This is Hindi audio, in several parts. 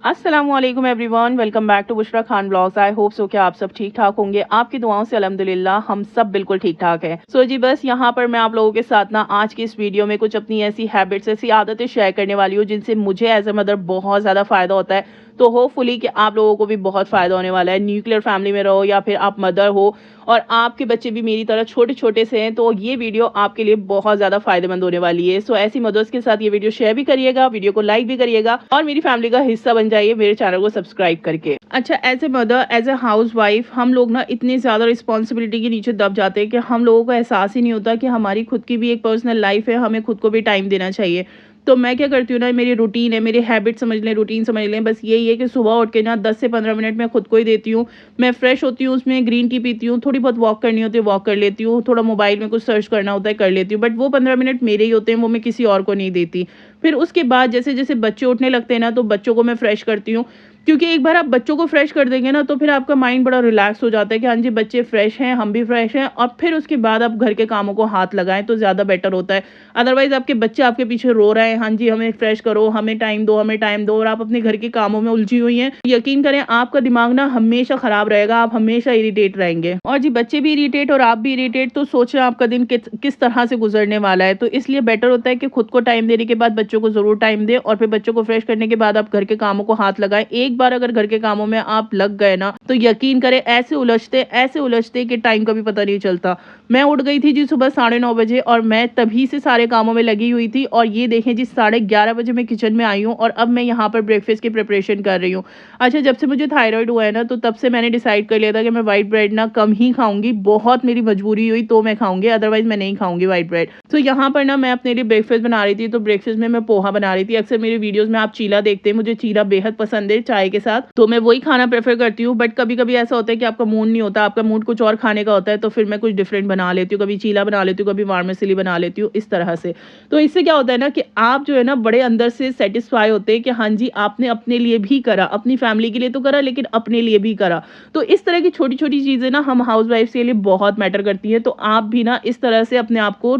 अस्सलामुअलैकुम everyone, welcome back to Bushra Khan blogs. I hope so कि आप सब ठीक ठाक होंगे। आपकी दुआओं से अल्हम्दुलिल्लाह हम सब बिल्कुल ठीक ठाक है। सो जी बस यहाँ पर मैं आप लोगों के साथ ना आज की इस वीडियो में कुछ अपनी ऐसी हैबिट्स, ऐसी आदतें शेयर करने वाली हूँ जिनसे मुझे एज ए मदर बहुत ज़्यादा फ़ायदा होता है। तो होपफुली कि आप लोगों को भी बहुत फ़ायदा होने वाला है। न्यूक्लियर फैमिली में रहो या फिर आप मदर हो और आपके बच्चे भी मेरी तरह छोटे छोटे से हैं, तो ये वीडियो आपके लिए बहुत ज़्यादा फ़ायदेमंद होने वाली है। सो ऐसी मदर्स के साथ ये वीडियो शेयर भी करिएगा, वीडियो को लाइक भी करिएगा और मेरी फैमिली का हिस्सा बन जाइए मेरे चैनल को सब्सक्राइब करके। अच्छा, as a mother, as a housewife, हम लोग ना इतनी ज़्यादा रिस्पॉन्सिबिलिटी के नीचे दब जाते हैं कि हम लोगों को एहसास ही नहीं होता कि हमारी खुद की भी एक पर्सनल लाइफ है, हमें खुद को भी टाइम देना चाहिए। तो मैं क्या करती हूँ ना, मेरी रूटीन है, मेरी हैबिट समझ लें, रूटीन समझ लें, बस यही है कि सुबह उठ के ना 10 से 15 मिनट मैं खुद को ही देती हूँ। मैं फ्रेश होती हूँ, उसमें ग्रीन टी पीती हूँ, थोड़ी बहुत वॉक करनी होती है वॉक कर लेती हूँ, थोड़ा मोबाइल में कुछ सर्च करना होता है कर लेती हूँ, बट वो 15 मिनट मेरे ही होते हैं, वो मैं किसी और को नहीं देती। फिर उसके बाद जैसे जैसे बच्चे उठने लगते हैं ना, तो बच्चों को मैं फ्रेश करती हूँ, क्योंकि एक बार आप बच्चों को फ्रेश कर देंगे ना तो फिर आपका माइंड बड़ा रिलैक्स हो जाता है कि हाँ जी बच्चे फ्रेश हैं, हम भी फ्रेश हैं, और फिर उसके बाद आप घर के कामों को हाथ लगाएं तो ज़्यादा बेटर होता है। अदरवाइज़ आपके बच्चे आपके पीछे रो रहे हैं, हाँ जी हमें फ्रेश करो, हमें टाइम दो, हमें टाइम दो, और आप अपने घर के कामों में उलझी हुई हैं, यकीन करें आपका दिमाग ना हमेशा ख़राब रहेगा, आप हमेशा इरिटेट रहेंगे, और जी बच्चे भी इरिटेट और आप भी इरिटेट, तो सोचें आपका दिन किस तरह से गुजरने वाला है। तो इसलिए बेटर होता है कि खुद को टाइम देने के बाद बच्चों को ज़रूर टाइम दें, और फिर बच्चों को फ्रेश करने के बाद आप घर के कामों को हाथ लगाएं। एक बार अगर घर के कामों में आप लग गए ना, तो यकीन करें ऐसे उलझते कि टाइम का भी पता नहीं चलता। मैं उठ गई थी जी सुबह 9:30 बजे, और मैं तभी से सारे कामों में लगी हुई थी, और ये देखें जी 11:30 बजे मैं किचन में आई हूँ, और अब मैं यहाँ पर ब्रेकफास्ट की प्रिपरेशन कर रही हूँ। अच्छा, जब से मुझे थायराइड हुआ है ना, तो तब से मैंने डिसाइड कर लिया था कि मैं व्हाइट ब्रेड ना कम ही खाऊंगी। बहुत मेरी मजबूरी हुई तो मैं खाऊंगी, अदरवाइज मैं नहीं खाऊंगी व्हाइट ब्रेड। तो यहाँ पर ना मैं अपने लिए ब्रेकफास्ट बना रही थी, तो ब्रेकफास्ट में मैं पोहा बना रही थी। अक्सर मेरी वीडियोस में आप चीला देखते हैं, मुझे चीला बेहद पसंद है चाय के साथ, तो मैं वही खाना प्रेफर करती हूँ। बट कभी कभी ऐसा होता है कि आपका मूड नहीं होता, आपका मूड कुछ और खाने का होता है, तो फिर मैं कुछ डिफरेंट बना लेती हूँ, कभी चीला बना लेती हूँ, कभी वार्मेसिली बना लेती हूँ, इस तरह से। तो इससे क्या होता है ना कि आप जो है ना बड़े अंदर से सेटिस्फाई होते हैं कि हाँ जी आपने अपने लिए भी करा, अपनी फैमिली के लिए तो करा लेकिन अपने लिए भी करा। तो इस तरह की छोटी छोटी चीज़ें ना हम हाउस वाइफ के लिए बहुत मैटर करती हैं। तो आप भी ना इस तरह से अपने आप को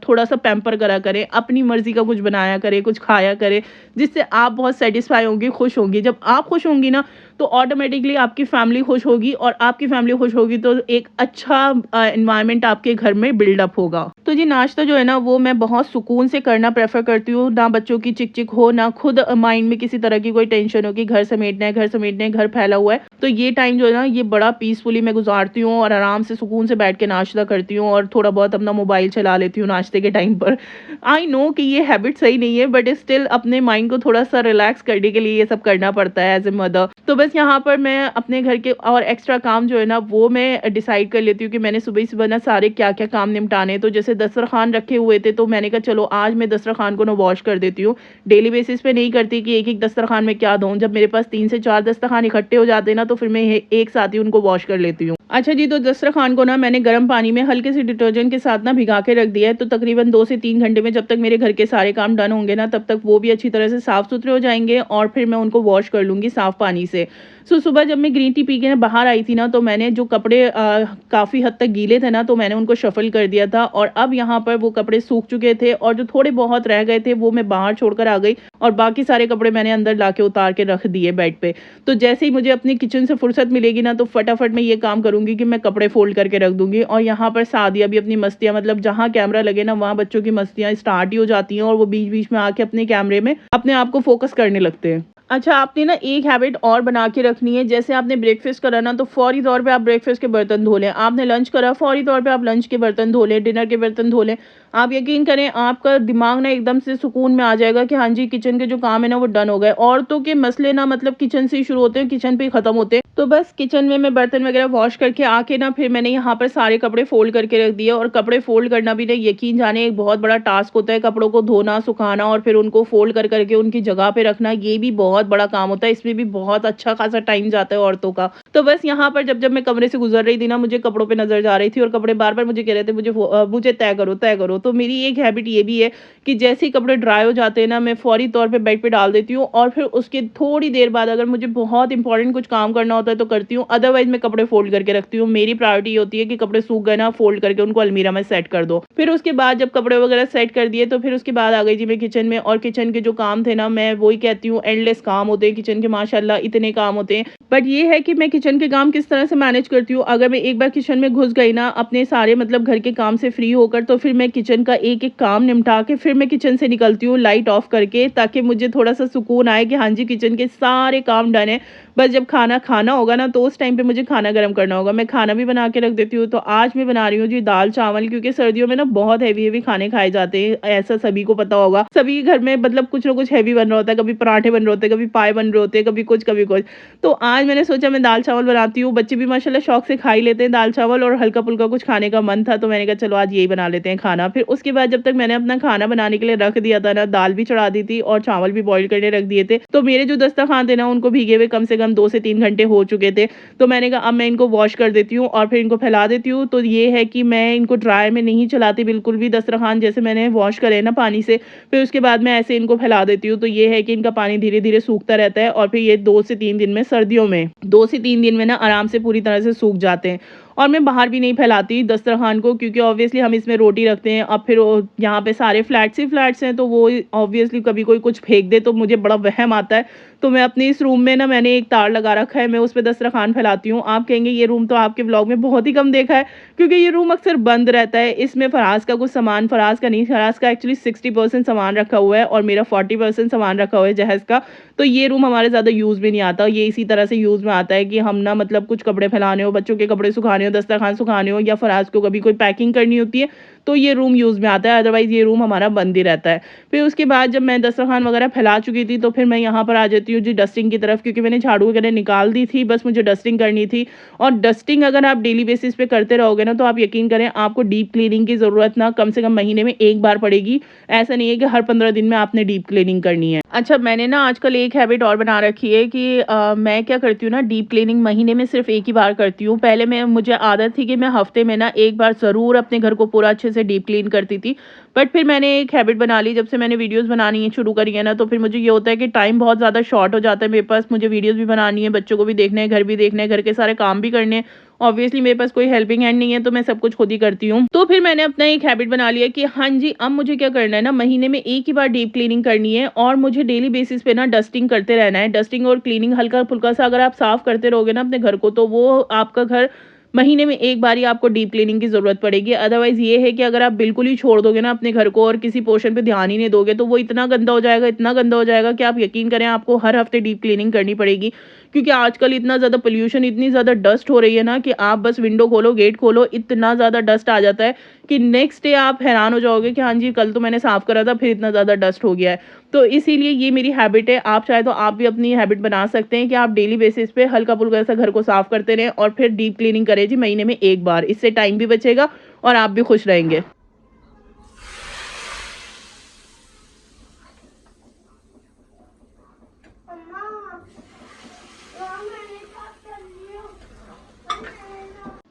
थोड़ा सा पैम्पर करा करें, अपनी मर्जी का कुछ बनाया करें, कुछ खाया करें, जिससे आप बहुत सेटिस्फाई होंगी, खुश होंगी। जब आप खुश होंगी ना, तो ऑटोमेटिकली आपकी फैमिली खुश होगी, और आपकी फैमिली खुश होगी तो एक अच्छा एनवायरनमेंट आपके घर में बिल्डअप होगा। तो जी नाश्ता जो है ना वो मैं बहुत सुकून से करना प्रेफर करती हूँ, ना बच्चों की चिक चिक हो, ना खुद माइंड में किसी तरह की कोई टेंशन हो कि घर समेटना है, घर समेटना है, घर फैला हुआ है। तो ये टाइम जो है ना ये बड़ा पीसफुली मैं गुजारती हूँ, और आराम से सुकून से बैठ के नाश्ता करती हूँ, और थोड़ा बहुत अपना मोबाइल चला लेती हूँ नाश्ते के टाइम पर। आई नो कि ये हैबिट सही नहीं है, बट स्टिल अपने माइंड को थोड़ा सा रिलैक्स करने के लिए ये सब करना पड़ता है एज ए मदर। तो बस यहाँ पर मैं अपने घर के और एक्स्ट्रा काम जो है ना वो मैं डिसाइड कर लेती हूँ कि मैंने सुबह ही सुबह ना सारे क्या क्या काम निपटाने। तो जैसे दस्तरखान रखे हुए थे, तो मैंने कहा चलो आज मैं दस्तरखान को ना वॉश कर देती हूँ। डेली बेसिस पे नहीं करती कि एक एक दस्तरखान में क्या दूँ, जब मेरे पास 3 से 4 दस्तरखान इकट्ठे हो जाते हैं ना, तो फिर मैं एक साथ ही उनको वॉश कर लेती हूँ। अच्छा जी, तो दस्तरखान को ना मैंने गर्म पानी में हल्के से डिटर्जेंट के साथ ना भिगा के रख दिया है। तो तकरीबन 2 से 3 घंटे में जब तक मेरे घर के सारे काम डन होंगे ना, तब तक वो भी अच्छी तरह से साफ सुथरे हो जाएंगे, और फिर मैं उनको वॉश कर लूँगी साफ पानी से। सो सुबह जब मैं ग्रीन टी पी के बाहर आई थी ना, तो मैंने जो कपड़े काफ़ी हद तक गीले थे ना, तो मैंने उनको शफल कर दिया था, और अब यहाँ पर वो कपड़े सूख चुके थे, और जो थोड़े बहुत रह गए थे वो मैं बाहर छोड़कर आ गई, और बाकी सारे कपड़े मैंने अंदर लाके उतार के रख दिए बेड पे। तो जैसे ही मुझे अपनी किचन से फुर्सत मिलेगी ना, तो फटाफट मैं ये काम करूँगी कि मैं कपड़े फोल्ड करके रख दूँगी। और यहाँ पर सादिया भी अपनी मस्तियाँ, मतलब जहाँ कैमरा लगे ना वहाँ बच्चों की मस्तियाँ स्टार्ट ही हो जाती हैं, और वो बीच बीच में आके अपने कैमरे में अपने आप को फोकस करने लगते हैं। अच्छा, आपने ना एक हैबिट और बना के रखनी है। जैसे आपने ब्रेकफास्ट करा ना, तो फौरी तौर पे आप ब्रेकफास्ट के बर्तन धो लें। आपने लंच करा, फौरी तौर पे आप लंच के बर्तन धो लें, डिनर के बर्तन धो लें। आप यकीन करें आपका दिमाग ना एकदम से सुकून में आ जाएगा कि हाँ जी किचन के जो काम है ना वो डन हो गए। औरतों के मसले ना मतलब किचन से ही शुरू होते हैं, किचन पे ही खत्म होते हैं। तो बस किचन में मैं बर्तन वगैरह वॉश करके आके ना, फिर मैंने यहाँ पर सारे कपड़े फोल्ड करके रख दिए। और कपड़े फोल्ड करना भी ना यकीन जाने एक बहुत बड़ा टास्क होता है। कपड़ों को धोना, सुखाना, और फिर उनको फोल्ड कर करके उनकी जगह पे रखना, ये भी बहुत बड़ा काम होता है। इसमें भी बहुत अच्छा खासा टाइम जाता है औरतों का। तो बस यहाँ पर जब जब मैं कमरे से गुजर रही थी ना, मुझे कपड़ों पे नजर जा रही थी, और कपड़े बार बार मुझे कह रहे थे मुझे तय करो तय करो। तो मेरी एक हैबिट ये भी है कि जैसे ही कपड़े ड्राई हो जाते हैं ना, मैं फौरी तौर पे बेड पे डाल देती हूँ, और फिर उसके थोड़ी देर बाद अगर मुझे बहुत इंपॉर्टेंट कुछ काम करना होता होता है तो करती हूँ, अदरवाइज़ मैं कपड़े फ़ोल्ड करके रखती हूँ। मेरी प्रायोरिटी होती है कि कपड़े सूख गए ना, फ़ोल्ड करके उनको अलमीरा में सेट कर दो। फिर उसके बाद जब कपड़े वगैरह सेट कर दिए तो फिर उसके बाद आ गई जी मैं किचन में, और किचन के जो काम थे ना, मैं वही कहती हूँ एंडलेस काम होते हैं किचन के, माशाल्लाह इतने काम होते हैं। बट ये है कि मैं किचन के काम किस तरह से मैनेज करती हूँ, अगर मैं एक बार किचन में घुस गई ना अपने सारे मतलब घर के काम से फ्री होकर, तो फिर मैं किचन का एक-एक काम निपटा के फिर मैं किचन से निकलती हूँ लाइट ऑफ करके, ताकि मुझे थोड़ा-सा सुकून आए कि हाँ जी, किचन के सारे काम डन है। बस जब खाना खाना होगा ना, तो उस टाइम पे मुझे खाना गरम करना होगा। मैं खाना भी बना के रख देती हूँ। तो आज मैं बना रही हूँ जी दाल-चावल, क्योंकि सर्दियों में ना बहुत हेवी-हेवी खाने खाए जाते हैं, ऐसा सभी को पता होगा। सभी घर में मतलब कुछ ना कुछ हेवी बन रहा होता है, कभी पराठे बन रहे होते हैं, कभी पाए बन रहे होते हैं, कभी कुछ, कभी कुछ। तो आज मैंने सोचा मैं दाल-चावल बनाती हूँ। बच्चे भी माशाल्लाह शौक से खा ही लेते हैं दाल-चावल, और हल्का-फुल्का कुछ खाने का मन था, तो मैंने कहा चलो आज यही बना लेते हैं खाना। फिर उसके बाद जब तक मैंने अपना खाना बनाने के लिए रख दिया था ना, दाल भी चढ़ा दी थी और चावल भी बॉयल करने रख दिए थे। तो मेरे जो दस्तरखान थे ना, उनको भीगे हुए कम से कम 2 से 3 घंटे हो चुके थे। तो मैंने कहा अब मैं इनको वॉश कर देती हूँ और फिर इनको फैला देती हूँ। तो ये है कि मैं इनको ड्राई में नहीं चलाती बिल्कुल भी दस्तरखान, जैसे मैंने वॉश करे ना पानी से, फिर उसके बाद मैं ऐसे इनको फैला देती हूँ। तो ये है कि इनका पानी धीरे-धीरे सूखता रहता है, और फिर ये 2 से 3 दिन में, सर्दियों में 2 से 3 दिन में ना आराम से पूरी तरह से सूख जाते हैं। और मैं बाहर भी नहीं फैलाती दस्तरखान को, क्योंकि ऑब्वियसली हम इसमें रोटी रखते हैं। अब फिर वो यहाँ पे सारे फ्लैट्स ही फ्लैट्स हैं, तो वो ऑब्वियसली कभी कोई कुछ फेंक दे तो मुझे बड़ा वहम आता है। तो मैं अपने इस रूम में ना, मैंने एक तार लगा रखा है, मैं उस पे दस्तरखान फैलाती हूँ। आप कहेंगे ये रूम तो आपके व्लॉग में बहुत ही कम देखा है, क्योंकि ये रूम अक्सर बंद रहता है। इसमें फराज का कुछ सामान, फराज का नहीं, फराज का एक्चुअली 60% सामान रखा हुआ है और मेरा 40% सामान रखा हुआ है जहेज़ का। तो ये रूम हमारे ज़्यादा यूज़ में नहीं आता। ये इसी तरह से यूज़ में आता है कि हम ना मतलब कुछ कपड़े फैलाने हो, बच्चों के कपड़े सुखाने हो, दस्तरखान सुखाने हो, या फराज को कभी कोई पैकिंग करनी होती है, तो ये रूम यूज़ में आता है, अदरवाइज़ ये रूम हमारा बंद ही रहता है। फिर उसके बाद जब मैं दस्तरखान वगैरह फैला चुकी थी, तो फिर मैं यहाँ पर आ जाती हूँ जी डस्टिंग की तरफ, क्योंकि मैंने झाड़ू वगैरह निकाल दी थी, बस मुझे डस्टिंग करनी थी। और डस्टिंग अगर आप डेली बेसिस पे करते रहोगे ना, तो आप यकीन करें आपको डीप क्लीनिंग की ज़रूरत ना कम से कम महीने में 1 बार पड़ेगी। ऐसा नहीं है कि हर 15 दिन में आपने डीप क्लीनिंग करनी है। अच्छा, मैंने ना आजकल एक हैबिट और बना रखी है कि मैं क्या करती हूँ ना, डीप क्लीनिंग महीने में सिर्फ़ 1 ही बार करती हूँ। पहले मैं मुझे आदत थी कि मैं हफ़्ते में ना 1 बार ज़रूर अपने घर को पूरा अच्छे से डीप क्लीन करती थी। बट फिर मैंने एक हैबिट बना ली, जब से मैंने वीडियोज़ बनानी है शुरू करी है ना, तो फिर मुझे ये होता है कि टाइम बहुत ज़्यादा शॉर्ट हो जाता है मेरे पास। मुझे वीडियोज़ भी बनानी है, बच्चों को भी देखना है, घर भी देखना है, घर के सारे काम भी करने हैं। ऑब्वियसली मेरे पास कोई हेल्पिंग हैंड नहीं है, तो मैं सब कुछ खुद ही करती हूँ। तो फिर मैंने अपना एक हैबिट बना लिया कि हाँ जी, अब मुझे क्या करना है ना, महीने में 1 ही बार डीप क्लीनिंग करनी है, और मुझे डेली बेसिस पे ना डस्टिंग करते रहना है। डस्टिंग और क्लीनिंग हल्का-फुल्का सा अगर आप साफ करते रहोगे ना अपने घर को, तो वो आपका घर महीने में 1 बार ही आपको डीप क्लीनिंग की ज़रूरत पड़ेगी। अदरवाइज़ ये है कि अगर आप बिल्कुल ही छोड़ दोगे ना अपने घर को और किसी पोर्शन पे ध्यान ही नहीं दोगे, तो वो इतना गंदा हो जाएगा, इतना गंदा हो जाएगा कि आप यकीन करें आपको हर हफ्ते डीप क्लीनिंग करनी पड़ेगी। क्योंकि आजकल इतना ज़्यादा पॉल्यूशन, इतनी ज़्यादा डस्ट हो रही है ना, कि आप बस विंडो खोलो, गेट खोलो, इतना ज़्यादा डस्ट आ जाता है कि नेक्स्ट डे आप हैरान हो जाओगे कि हाँ जी, कल तो मैंने साफ़ करा था, फिर इतना ज़्यादा डस्ट हो गया है। तो इसीलिए ये मेरी हैबिट है। आप चाहे तो आप भी अपनी हैबिट बना सकते हैं कि आप डेली बेसिस पे हल्का-फुल्का सा घर को साफ़ करते रहें, और फिर डीप क्लीनिंग करें जी महीने में 1 बार। इससे टाइम भी बचेगा और आप भी खुश रहेंगे।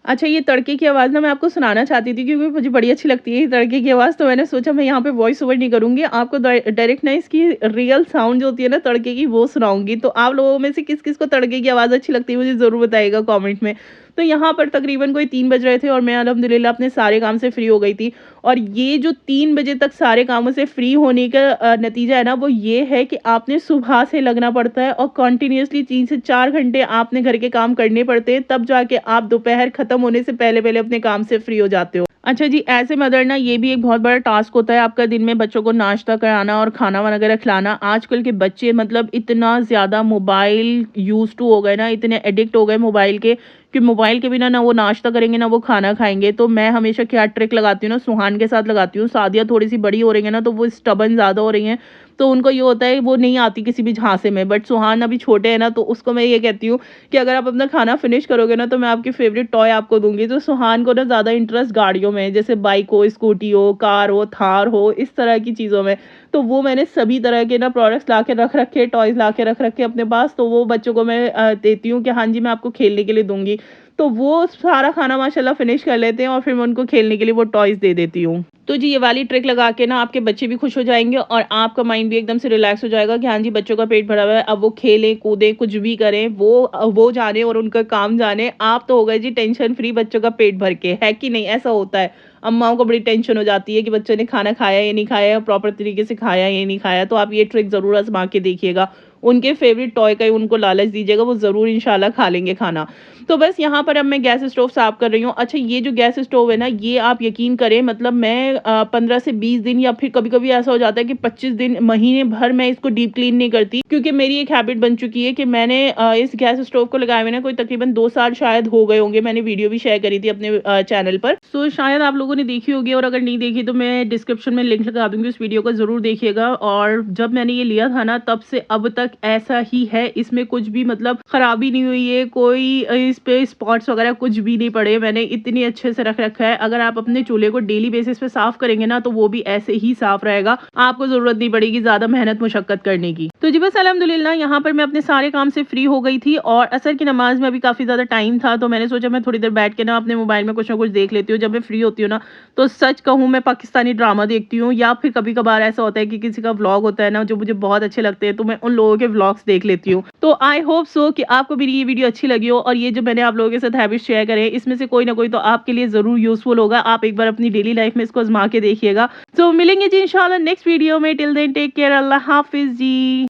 अच्छा, ये तड़के की आवाज़ ना मैं आपको सुनाना चाहती थी, क्योंकि मुझे बड़ी अच्छी लगती है ये तड़के की आवाज़, तो मैंने सोचा मैं यहाँ पे वॉइस ओवर नहीं करूँगी, आपको डायरेक्ट ना इसकी रियल साउंड जो होती है ना तड़के की, वो सुनाऊँगी। तो आप लोगों में से किस-किस को तड़के की आवाज़ अच्छी लगती है, मुझे ज़रूर बताइएगा कमेंट में। तो यहाँ पर तकरीबन कोई 3 बज रहे थे और मैं अल्हम्दुलिल्लाह अपने सारे काम से फ्री हो गई थी। और ये जो 3 बजे तक सारे कामों से फ्री होने का नतीजा है ना, वो ये है कि आपने सुबह से लगना पड़ता है और कंटिन्यूअसली 3 से 4 घंटे आपने घर के काम करने पड़ते हैं, तब जाके आप दोपहर खत्म होने से पहले-पहले अपने काम से फ्री हो जाते हो। अच्छा जी, ऐसे मदर ना ये भी एक बहुत बड़ा टास्क होता है आपका दिन में बच्चों को नाश्ता कराना और खाना वगैरह खिलाना। आजकल के बच्चे मतलब इतना ज़्यादा मोबाइल यूज़ टू हो गए ना, इतने एडिक्ट हो गए मोबाइल के, कि मोबाइल के बिना ना वो नाश्ता करेंगे ना वो खाना खाएँगे। तो मैं हमेशा क्या ट्रिक लगाती हूँ ना, सुहान के साथ लगाती हूँ। सादिया थोड़ी-सी बड़ी हो रही है ना, तो वो स्टबर्न ज़्यादा हो रही हैं, तो उनको ये होता है वो नहीं आती किसी भी झांसे में। बट सुहान अभी छोटे हैं ना, तो उसको मैं ये कहती हूँ कि अगर आप अपना खाना फिनिश करोगे ना, तो मैं आपकी फ़ेवरेट टॉय आपको दूँगी। तो सुहान को ना ज़्यादा इंटरेस्ट गाड़ियों में है, जैसे बाइक हो, स्कूटी हो, कार हो, थार हो, इस तरह की चीज़ों में। तो वो मैंने सभी तरह के ना प्रोडक्ट्स ला के रख रखे, टॉयज़ ला के रख रखे अपने पास, तो वो बच्चों को मैं देती हूँ कि हाँ जी, मैं आपको खेलने के लिए दूँगी। तो वो सारा खाना माशाल्लाह फिनिश कर लेते हैं और फिर मैं उनको खेलने के लिए वो टॉयज़ दे देती हूँ। तो जी ये वाली ट्रिक लगा के ना आपके बच्चे भी खुश हो जाएँगे और आपका माइंड भी एकदम से रिलैक्स हो जाएगा कि हाँ जी, बच्चों का पेट भरा हुआ है, अब वो खेलें, कूदें, कुछ भी करें, वो जाने और उनका काम जाने। आप तो हो गए जी टेंशन फ्री बच्चों का पेट भर के, है कि नहीं? ऐसा होता है। अम्माओं को बड़ी टेंशन हो जाती है कि बच्चों ने खाना खाया या नहीं खाया, प्रॉपर तरीके से खाया या नहीं खाया। तो आप ये ट्रिक ज़रूर आज़मा के देखिएगा। उनके फ़ेवरेट टॉय का ही उनको लालच दीजिएगा, वो ज़रूर इंशाल्लाह खा लेंगे खाना। तो बस यहाँ पर अब मैं गैस स्टोव साफ़ कर रही हूँ। अच्छा ये जो गैस स्टोव है ना, ये आप यकीन करें मतलब मैं 15 से 20 दिन या फिर कभी-कभी ऐसा हो जाता है कि 25 दिन, महीने भर मैं इसको डीप क्लीन नहीं करती क्योंकि मेरी एक हैबिट बन चुकी है कि मैंने इस गैस स्टोव को लगाए हुए ना कोई तकरीबन 2 साल शायद हो गए होंगे। मैंने वीडियो भी शेयर करी थी अपने चैनल पर। सो शायद आप लोगों ने देखी होगी और अगर नहीं देखी तो मैं डिस्क्रिप्शन में लिंक लगा दूँगी, उस वीडियो को ज़रूर देखिएगा। और जब मैंने ये लिया था ना तब से अब तक ऐसा ही है, इसमें कुछ भी मतलब खराबी नहीं हुई है, कोई इस पे स्पॉट्स वगैरह कुछ भी नहीं पड़े। मैंने इतनी अच्छे से रख रखा है। अगर आप अपने चूल्हे को डेली बेसिस पे साफ करेंगे ना तो वो भी ऐसे ही साफ रहेगा। आपको ज़रूरत नहीं पड़ेगी ज़्यादा मेहनत मुशक्कत करने की। तो जी बस अल्हम्दुलिल्लाह यहाँ पर मैं अपने सारे काम से फ्री हो गई थी और असर की नमाज़ में अभी काफ़ी ज़्यादा टाइम था, तो मैंने सोचा मैं थोड़ी देर बैठ के ना अपने मोबाइल में कुछ ना कुछ देख लेती हूँ। जब मैं फ्री होती हूँ ना तो सच कहूँ मैं पाकिस्तानी ड्रामा देखती हूँ या फिर कभी-कभार ऐसा होता है कि किसी का व्लॉग होता है ना जो मुझे बहुत अच्छे लगते हैं, तो मैं उन लोगों के व्लॉग्स देख लेती हूँ। तो आई होप सो कि आपको मेरी ये वीडियो अच्छी लगी हो और ये जो मैंने आप लोगों के साथ हैबिट शेयर करे इसमें से कोई ना कोई तो आपके लिए ज़रूर यूज़फुल होगा। आप एक बार अपनी डेली लाइफ में इसको आज़मा के देखिएगा। सो मिलेंगे जी इंशाल्लाह नेक्स्ट वीडियो में। टिल देन टेक केयर, अल्लाह हाफ़िज़ जी।